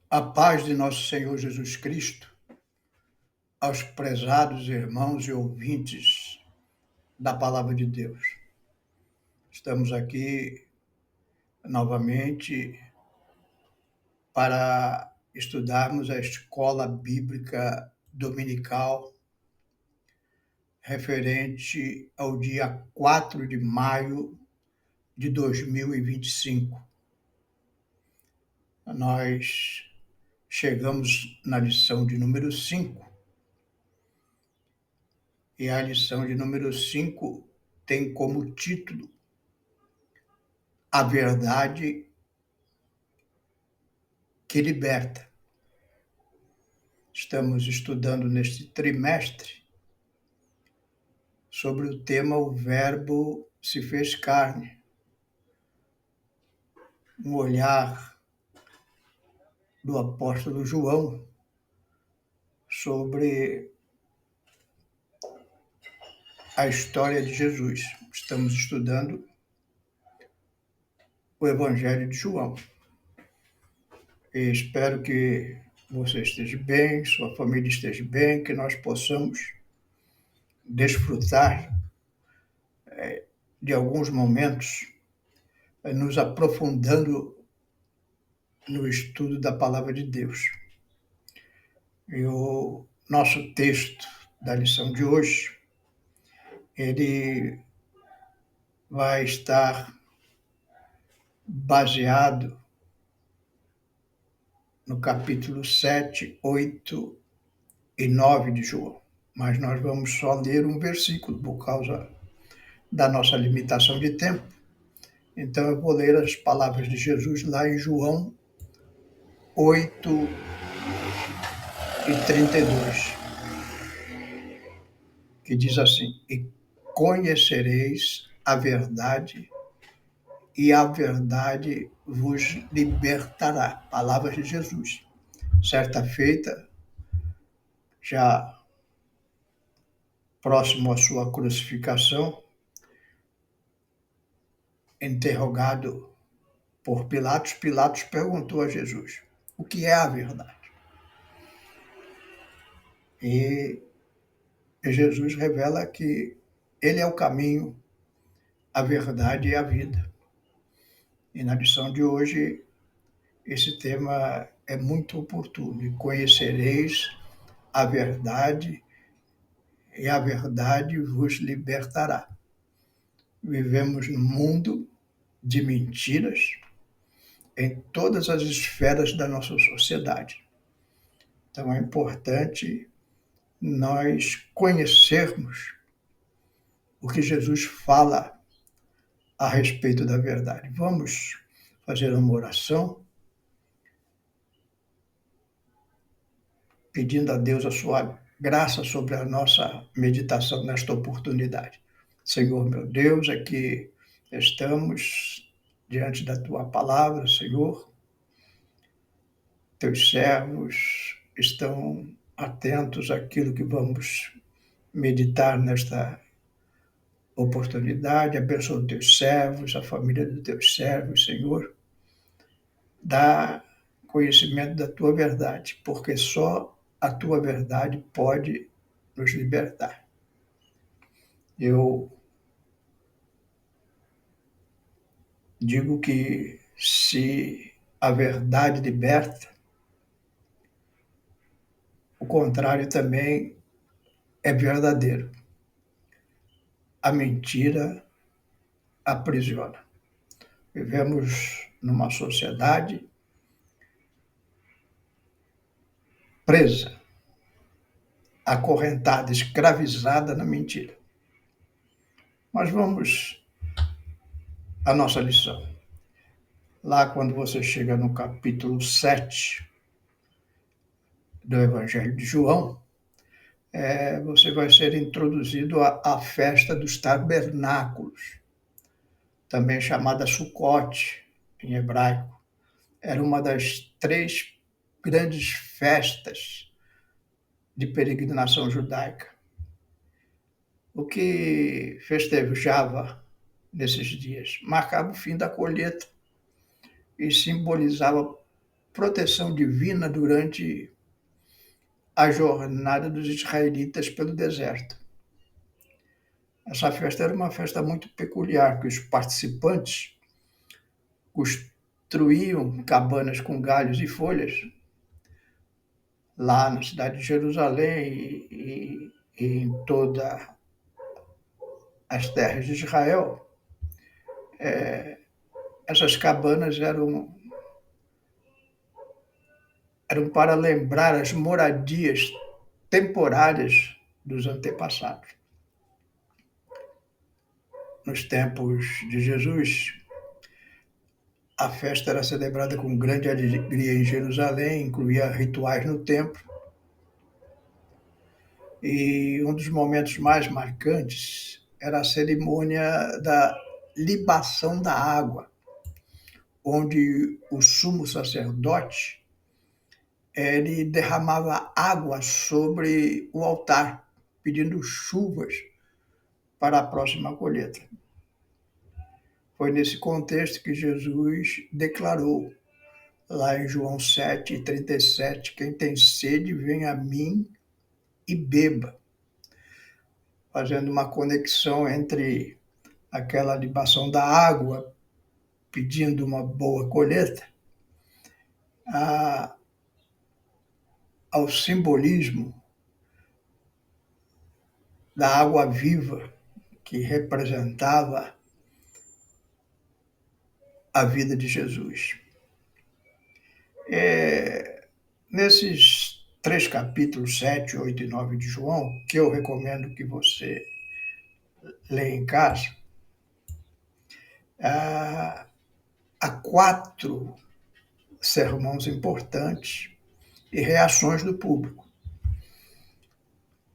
A paz de nosso Senhor Jesus Cristo, aos prezados irmãos e ouvintes da Palavra de Deus. Estamos aqui novamente para estudarmos a Escola Bíblica Dominical referente ao dia 4 de maio de 2025. Nós chegamos na lição de número 5. E a lição de número 5 tem como título A Verdade que Liberta. Estamos estudando neste trimestre sobre o tema O Verbo se fez carne. Um olhar do apóstolo João sobre a história de Jesus. Estamos estudando o Evangelho de João. E espero que você esteja bem, sua família esteja bem, que nós possamos desfrutar de alguns momentos nos aprofundando no estudo da Palavra de Deus. E o nosso texto da lição de hoje, ele vai estar baseado no capítulo 7, 8 e 9 de João. Mas nós vamos só ler um versículo por causa da nossa limitação de tempo. Então eu vou ler as palavras de Jesus lá em João 8 e 32, que diz assim: E conhecereis a verdade, e a verdade vos libertará. Palavras de Jesus. Certa feita, já próximo à sua crucificação, interrogado por Pilatos, Pilatos perguntou a Jesus: o que é a verdade? E Jesus revela que ele é o caminho, a verdade e a vida. E na lição de hoje, esse tema é muito oportuno. E conhecereis a verdade, e a verdade vos libertará. Vivemos num mundo de mentiras em todas as esferas da nossa sociedade. Então é importante nós conhecermos o que Jesus fala a respeito da verdade. Vamos fazer uma oração pedindo a Deus a sua graça sobre a nossa meditação nesta oportunidade. Senhor, meu Deus, aqui estamos diante da tua palavra, Senhor. Teus servos estão atentos àquilo que vamos meditar nesta oportunidade. Abençoa os teus servos, a família dos teus servos, Senhor. Dá conhecimento da tua verdade, porque só a tua verdade pode nos libertar. Eu digo que se a verdade liberta, o contrário também é verdadeiro. A mentira aprisiona. Vivemos numa sociedade presa, acorrentada, escravizada na mentira. Mas vamos à nossa lição. Lá quando você chega no capítulo 7 do Evangelho de João, você vai ser introduzido à festa dos tabernáculos, também chamada Sucote, em hebraico. Era uma das 3 grandes festas de peregrinação judaica. O que festejava nesses dias? Marcava o fim da colheita e simbolizava proteção divina durante a jornada dos israelitas pelo deserto. Essa festa era uma festa muito peculiar, que os participantes construíam cabanas com galhos e folhas lá na cidade de Jerusalém e em todas as terras de Israel. Essas cabanas eram para lembrar as moradias temporárias dos antepassados. Nos tempos de Jesus, a festa era celebrada com grande alegria em Jerusalém, incluía rituais no templo. E um dos momentos mais marcantes era a cerimônia da libação da água, onde o sumo sacerdote ele derramava água sobre o altar, pedindo chuvas para a próxima colheita. Foi nesse contexto que Jesus declarou, lá em João 7:37, quem tem sede, vem a mim e beba, fazendo uma conexão entre aquela libação da água, pedindo uma boa colheita, ao simbolismo da água viva, que representava a vida de Jesus. Nesses 3 capítulos, 7, 8 e 9 de João, que eu recomendo que você leia em casa, há 4 sermões importantes e reações do público.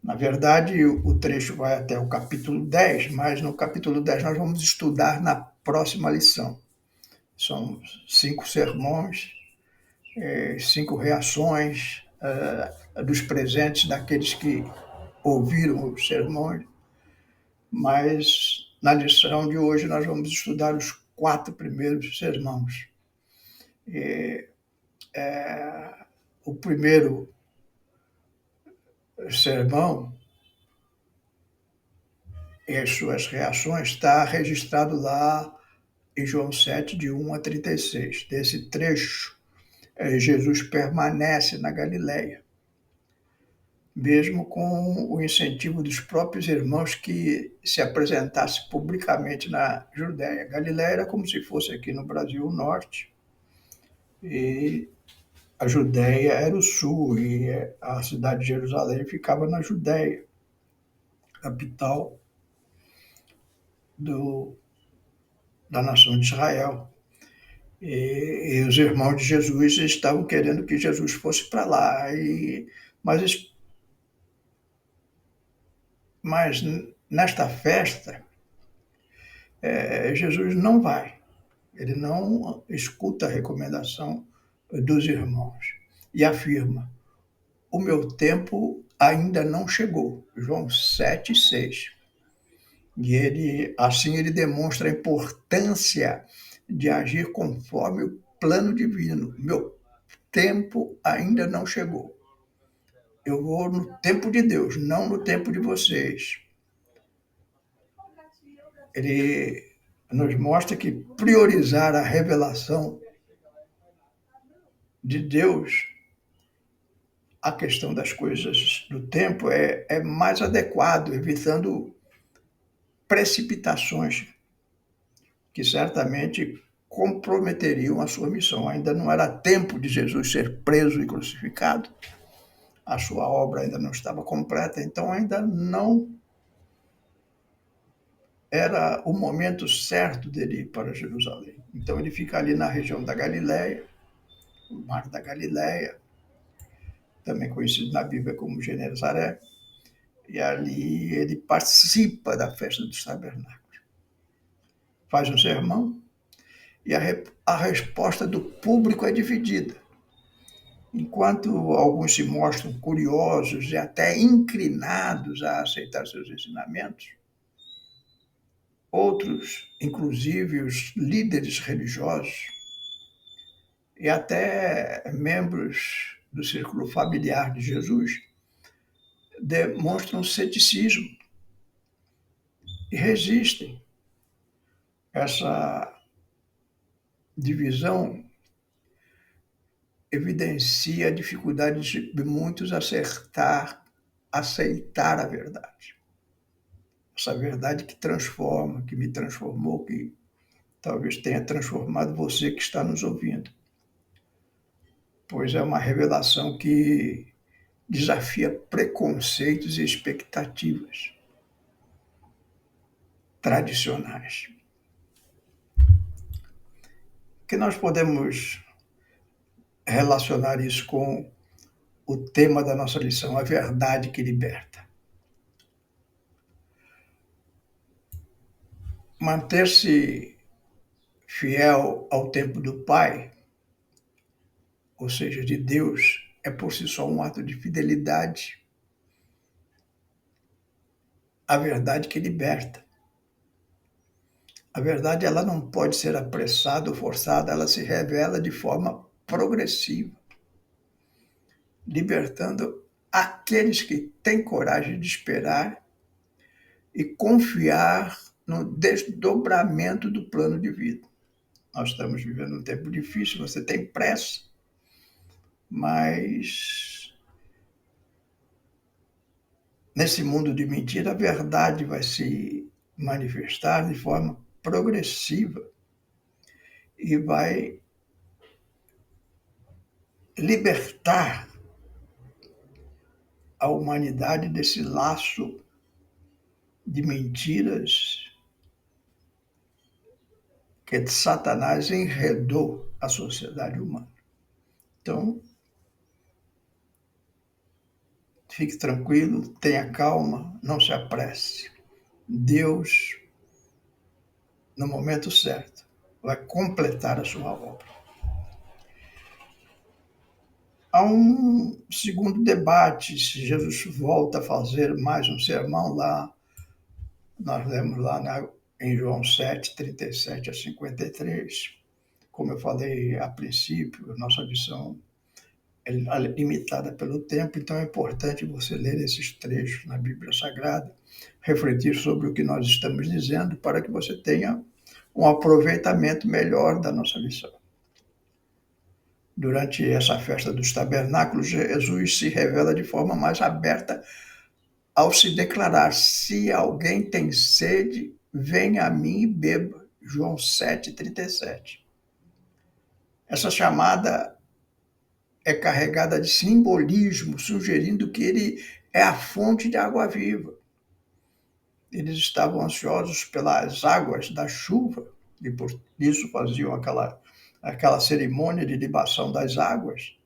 Na verdade, o trecho vai até o capítulo 10, mas no capítulo 10 nós vamos estudar na próxima lição. São 5 sermões, 5 reações dos presentes, daqueles que ouviram os sermões, mas na lição de hoje nós vamos estudar os 4 primeiros sermões. O primeiro sermão e as suas reações está registrado lá em João 7, de 1 a 36. Desse trecho, Jesus permanece na Galileia, mesmo com o incentivo dos próprios irmãos que se apresentasse publicamente na Judéia. Galileia era como se fosse aqui no Brasil o norte, e a Judéia era o sul, e a cidade de Jerusalém ficava na Judéia, capital da nação de Israel. E os irmãos de Jesus estavam querendo que Jesus fosse para lá, mas nesta festa, Jesus não vai. Ele não escuta a recomendação dos irmãos e afirma: o meu tempo ainda não chegou. João 7:6. E assim ele demonstra a importância de agir conforme o plano divino. Meu tempo ainda não chegou. Eu vou no tempo de Deus, não no tempo de vocês. Ele nos mostra que priorizar a revelação de Deus, a questão das coisas do tempo, é mais adequado, evitando precipitações que certamente comprometeriam a sua missão. Ainda não era tempo de Jesus ser preso e crucificado, a sua obra ainda não estava completa, então ainda não era o momento certo dele ir para Jerusalém. Então ele fica ali na região da Galileia, o Mar da Galileia, também conhecido na Bíblia como Genezaré, e ali ele participa da festa dos tabernáculos. Faz um sermão e a resposta do público é dividida. Enquanto alguns se mostram curiosos e até inclinados a aceitar seus ensinamentos, outros, inclusive os líderes religiosos, e até membros do círculo familiar de Jesus demonstram ceticismo e resistem. Essa divisão evidencia a dificuldade de muitos aceitar a verdade. Essa verdade que transforma, que me transformou, que talvez tenha transformado você que está nos ouvindo. Pois é uma revelação que desafia preconceitos e expectativas tradicionais. Que nós podemos relacionar isso com o tema da nossa lição, a verdade que liberta. Manter-se fiel ao tempo do Pai, ou seja, de Deus, é por si só um ato de fidelidade à verdade que liberta. A verdade ela não pode ser apressada ou forçada, ela se revela de forma progressiva, libertando aqueles que têm coragem de esperar e confiar no desdobramento do plano de vida. Nós estamos vivendo um tempo difícil, você tem pressa, mas nesse mundo de mentira, a verdade vai se manifestar de forma progressiva e vai libertar a humanidade desse laço de mentiras que Satanás enredou a sociedade humana. Então, fique tranquilo, tenha calma, não se apresse. Deus, no momento certo, vai completar a sua obra. Há um segundo debate, se Jesus volta a fazer mais um sermão lá, nós lemos lá em João 7, 37 a 53. Como eu falei a princípio, nossa lição é limitada pelo tempo, então é importante você ler esses trechos na Bíblia Sagrada, refletir sobre o que nós estamos dizendo, para que você tenha um aproveitamento melhor da nossa lição. Durante essa festa dos tabernáculos, Jesus se revela de forma mais aberta ao se declarar: se alguém tem sede, venha a mim e beba. João 7,37. Essa chamada é carregada de simbolismo, sugerindo que ele é a fonte de água viva. Eles estavam ansiosos pelas águas da chuva e por isso faziam aquela cerimônia de libação das águas.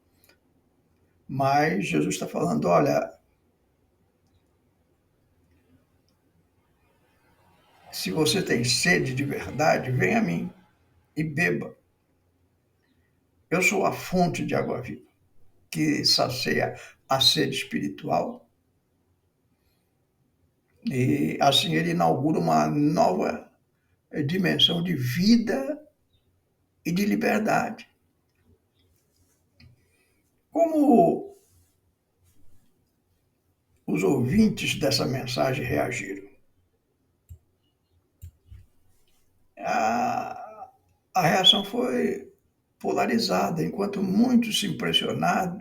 Mas Jesus está falando: olha, se você tem sede de verdade, venha a mim e beba. Eu sou a fonte de água viva, que sacia a sede espiritual. E assim ele inaugura uma nova dimensão de vida e de liberdade. Como os ouvintes dessa mensagem reagiram? A reação foi polarizada, enquanto muitos se impressionaram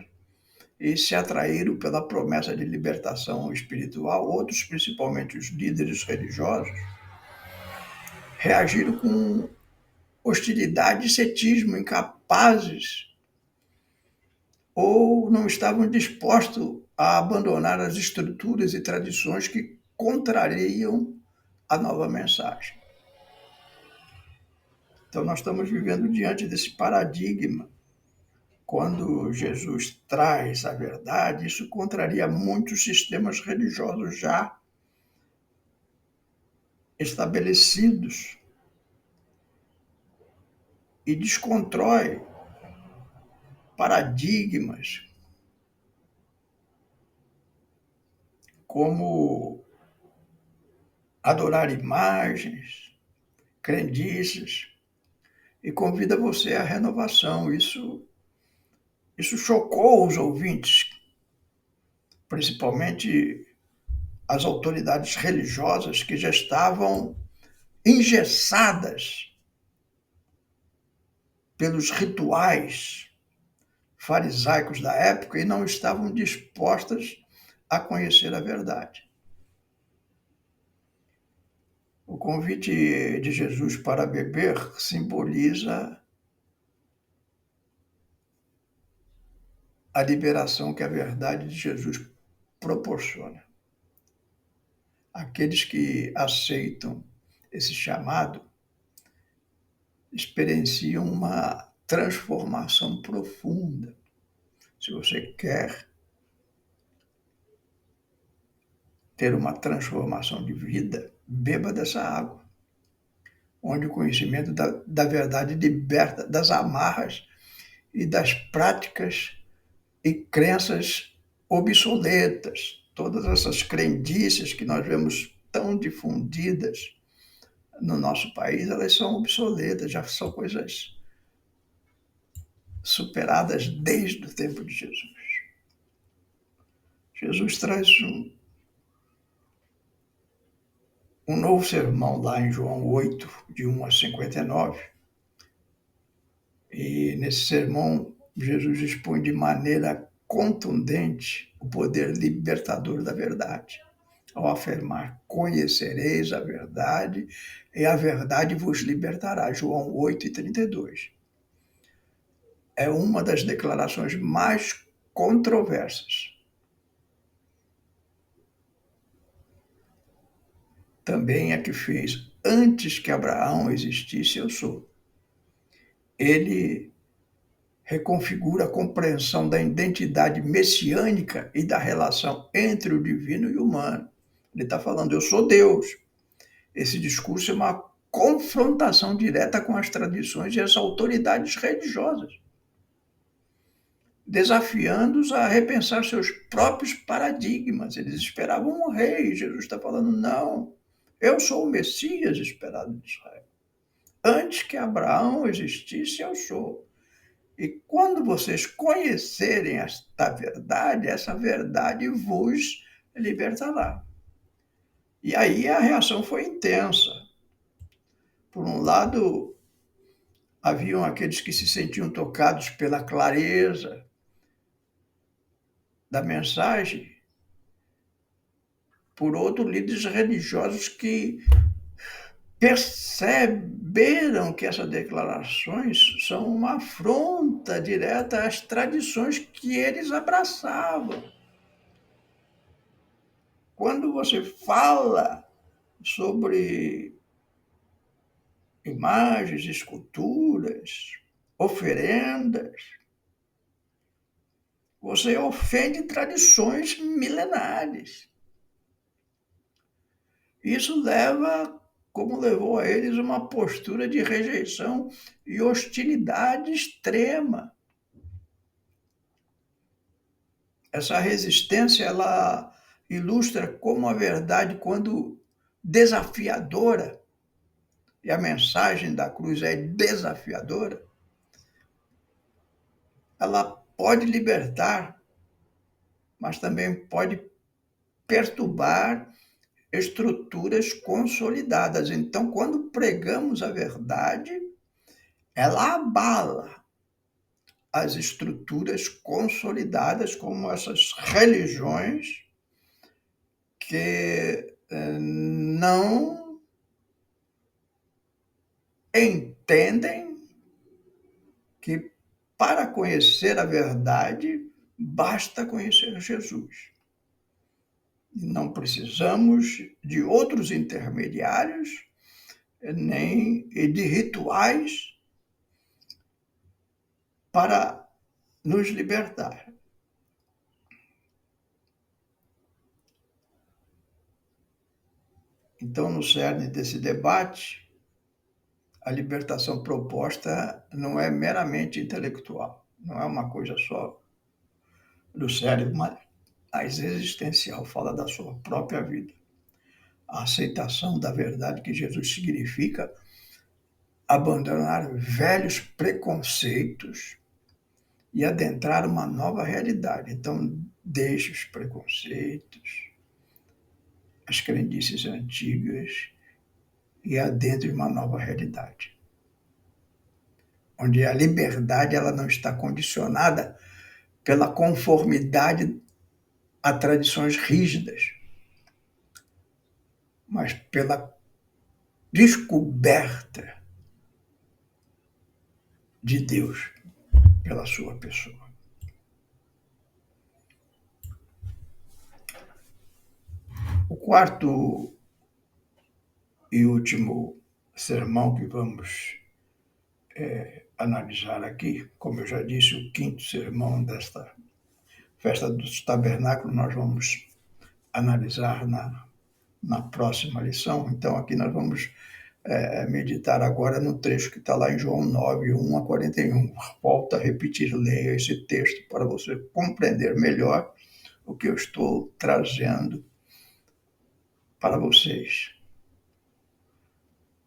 e se atraíram pela promessa de libertação espiritual, outros, principalmente os líderes religiosos, reagiram com hostilidade e cetismo, incapazes ou não estavam dispostos a abandonar as estruturas e tradições que contrariam a nova mensagem. Então, nós estamos vivendo diante desse paradigma. Quando Jesus traz a verdade, isso contraria muitos sistemas religiosos já estabelecidos e desconstrói paradigmas como adorar imagens, crendices e convida você à renovação. Isso chocou os ouvintes, principalmente as autoridades religiosas que já estavam engessadas pelos rituais farisaicos da época e não estavam dispostas a conhecer a verdade. O convite de Jesus para beber simboliza a liberação que a verdade de Jesus proporciona. Aqueles que aceitam esse chamado experienciam uma transformação profunda. Se você quer ter uma transformação de vida, beba dessa água, onde o conhecimento da verdade liberta das amarras e das práticas e crenças obsoletas. Todas essas crendices que nós vemos tão difundidas no nosso país, elas são obsoletas, já são coisas superadas desde o tempo de Jesus. Jesus traz um novo sermão lá em João 8, de 1 a 59. E nesse sermão, Jesus expõe de maneira contundente o poder libertador da verdade, ao afirmar: conhecereis a verdade e a verdade vos libertará. João 8 e 32. É uma das declarações mais controversas. Também a que fez: antes que Abraão existisse, eu sou. Ele reconfigura a compreensão da identidade messiânica e da relação entre o divino e o humano. Ele está falando: eu sou Deus. Esse discurso é uma confrontação direta com as tradições e as autoridades religiosas, desafiando-os a repensar seus próprios paradigmas. Eles esperavam um rei. Jesus está falando: não, eu sou o Messias esperado de Israel. Antes que Abraão existisse, eu sou. E quando vocês conhecerem essa verdade vos libertará. E aí a reação foi intensa. Por um lado, haviam aqueles que se sentiam tocados pela clareza da mensagem. Por outro, líderes religiosos que perceberam que essas declarações são uma afronta direta às tradições que eles abraçavam. Quando você fala sobre imagens, esculturas, oferendas, você ofende tradições milenares. Isso leva, como levou a eles, uma postura de rejeição e hostilidade extrema. Essa resistência, ela ilustra como a verdade, quando desafiadora, e a mensagem da cruz é desafiadora, ela pode libertar, mas também pode perturbar estruturas consolidadas. Então, quando pregamos a verdade, ela abala as estruturas consolidadas, como essas religiões que não entendem que para conhecer a verdade basta conhecer Jesus. Não precisamos de outros intermediários, nem de rituais para nos libertar. Então, no cerne desse debate, a libertação proposta não é meramente intelectual, não é uma coisa só do cérebro, mas existencial, fala da sua própria vida. A aceitação da verdade que Jesus significa abandonar velhos preconceitos e adentrar uma nova realidade. Então, deixe os preconceitos, as crendices antigas e adentre uma nova realidade, onde a liberdade ela não está condicionada pela conformidade a tradições rígidas, mas pela descoberta de Deus pela sua pessoa. O quarto e último sermão que vamos analisar aqui, como eu já disse, o quinto sermão desta festa dos tabernáculos, nós vamos analisar na próxima lição. Então, aqui nós vamos meditar agora no trecho que está lá em João 9, 1 a 41. Volto a repetir, leia esse texto para você compreender melhor o que eu estou trazendo para vocês.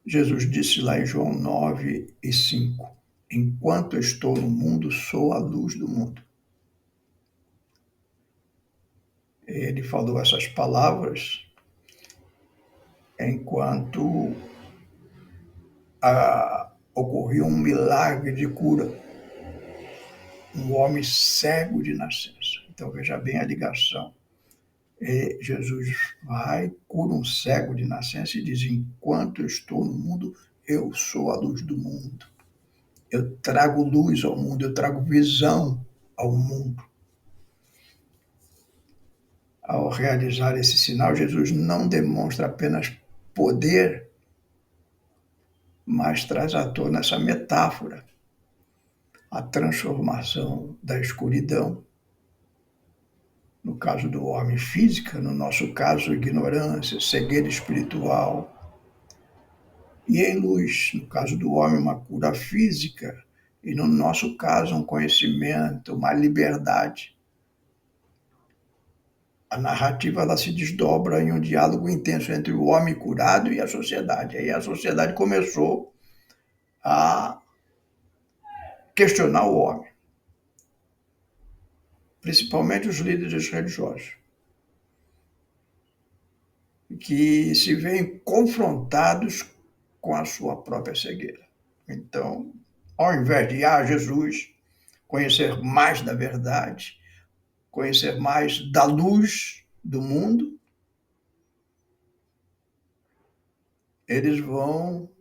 Jesus disse lá em João 9 e 5, enquanto estou no mundo, sou a luz do mundo. Ele falou essas palavras enquanto ocorreu um milagre de cura. Um homem cego de nascença. Então veja bem a ligação. Jesus vai, cura um cego de nascença e diz, enquanto eu estou no mundo, eu sou a luz do mundo. Eu trago luz ao mundo, eu trago visão ao mundo. Ao realizar esse sinal, Jesus não demonstra apenas poder, mas traz à tona essa metáfora, a transformação da escuridão, no caso do homem física, no nosso caso ignorância, cegueira espiritual, e em luz, no caso do homem uma cura física, e no nosso caso um conhecimento, uma liberdade. A narrativa ela se desdobra em um diálogo intenso entre o homem curado e a sociedade. Aí a sociedade começou a questionar o homem, principalmente os líderes religiosos, que se veem confrontados com a sua própria cegueira. Então, ao invés de Jesus, conhecer mais da verdade, conhecer mais da luz do mundo, eles vão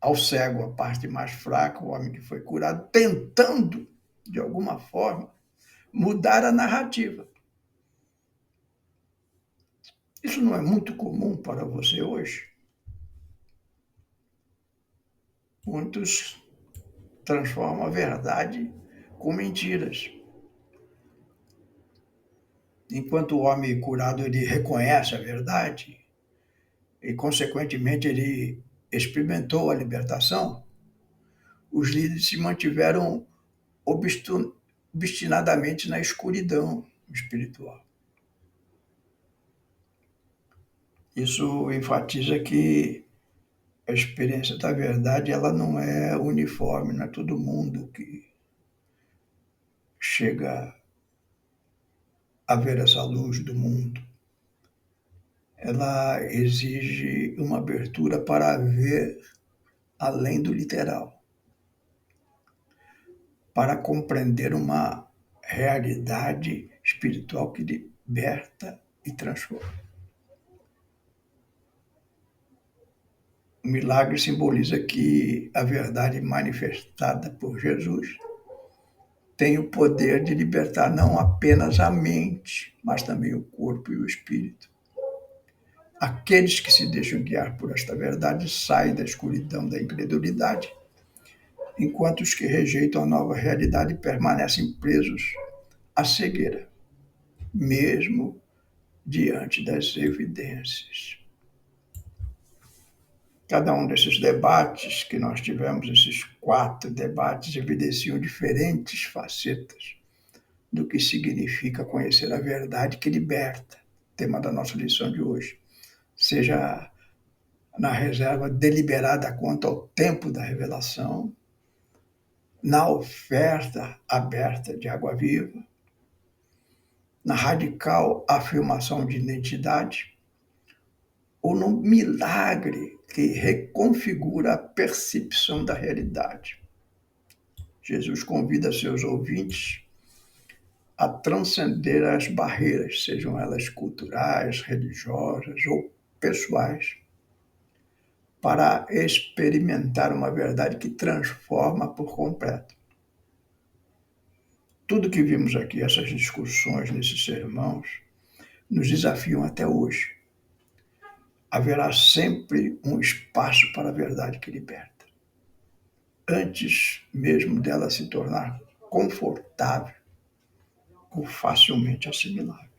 ao cego, a parte mais fraca, o homem que foi curado, tentando, de alguma forma, mudar a narrativa. Isso não é muito comum para você hoje? Muitos transformam a verdade com mentiras. Enquanto o homem curado ele reconhece a verdade e, consequentemente, ele experimentou a libertação, os líderes se mantiveram obstinadamente na escuridão espiritual. Isso enfatiza que a experiência da verdade ela não é uniforme, não é todo mundo que chega a ver essa luz do mundo. Ela exige uma abertura para ver além do literal, para compreender uma realidade espiritual que liberta e transforma. O milagre simboliza que a verdade manifestada por Jesus tem o poder de libertar não apenas a mente, mas também o corpo e o espírito. Aqueles que se deixam guiar por esta verdade saem da escuridão da incredulidade, enquanto os que rejeitam a nova realidade permanecem presos à cegueira, mesmo diante das evidências. Cada um desses debates que nós tivemos, esses 4 debates, evidenciam diferentes facetas do que significa conhecer a verdade que liberta, tema da nossa lição de hoje. Seja na reserva deliberada quanto ao tempo da revelação, na oferta aberta de água viva, na radical afirmação de identidade, ou no milagre que reconfigura a percepção da realidade. Jesus convida seus ouvintes a transcender as barreiras, sejam elas culturais, religiosas ou pessoais, para experimentar uma verdade que transforma por completo. Tudo que vimos aqui, essas discussões nesses sermões, nos desafiam até hoje. Haverá sempre um espaço para a verdade que liberta, antes mesmo dela se tornar confortável ou facilmente assimilável.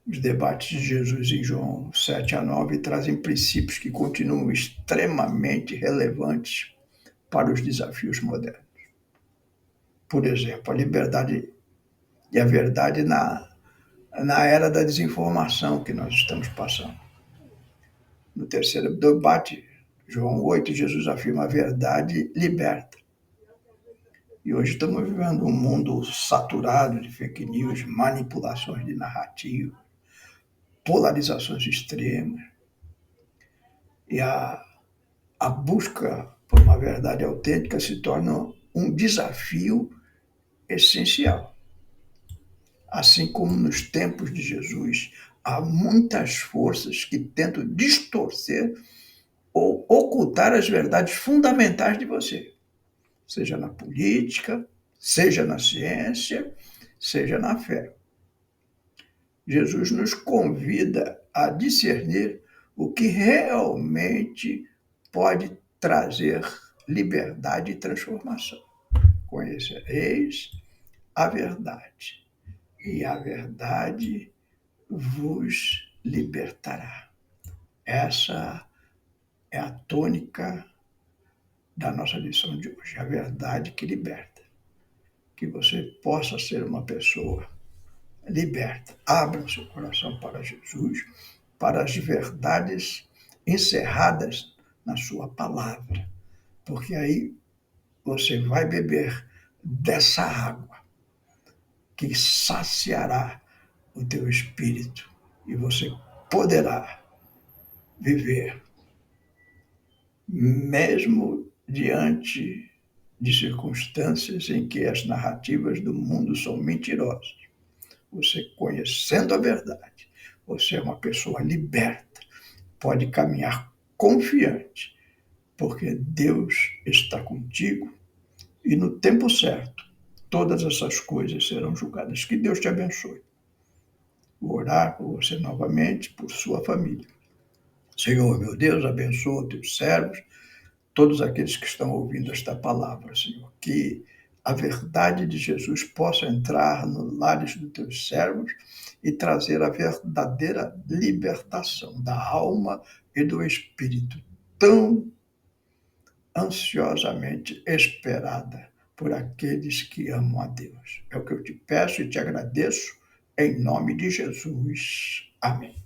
Os debates de Jesus em João 7-9 trazem princípios que continuam extremamente relevantes para os desafios modernos. Por exemplo, a liberdade e a verdade na era da desinformação que nós estamos passando. No terceiro debate, João 8, Jesus afirma a verdade liberta. E hoje estamos vivendo um mundo saturado de fake news, manipulações de narrativa, polarizações extremas. E a busca por uma verdade autêntica se torna um desafio essencial. Assim como nos tempos de Jesus, há muitas forças que tentam distorcer ou ocultar as verdades fundamentais de você, seja na política, seja na ciência, seja na fé. Jesus nos convida a discernir o que realmente pode trazer liberdade e transformação. Conhecereis a verdade, e a verdade vos libertará. Essa é a tônica da nossa lição de hoje, a verdade que liberta. Que você possa ser uma pessoa liberta. Abra o seu coração para Jesus, para as verdades encerradas na sua palavra, porque aí você vai beber dessa água que saciará o teu espírito e você poderá viver mesmo diante de circunstâncias em que as narrativas do mundo são mentirosas. Você conhecendo a verdade, você é uma pessoa liberta, pode caminhar confiante, porque Deus está contigo e no tempo certo todas essas coisas serão julgadas. Que Deus te abençoe. Vou orar por você novamente, por sua família. Senhor, meu Deus, abençoa teus servos, todos aqueles que estão ouvindo esta palavra, Senhor, que a verdade de Jesus possa entrar nos lares dos teus servos e trazer a verdadeira libertação da alma e do espírito, tão ansiosamente esperada por aqueles que amam a Deus. É o que eu te peço e te agradeço, em nome de Jesus. Amém.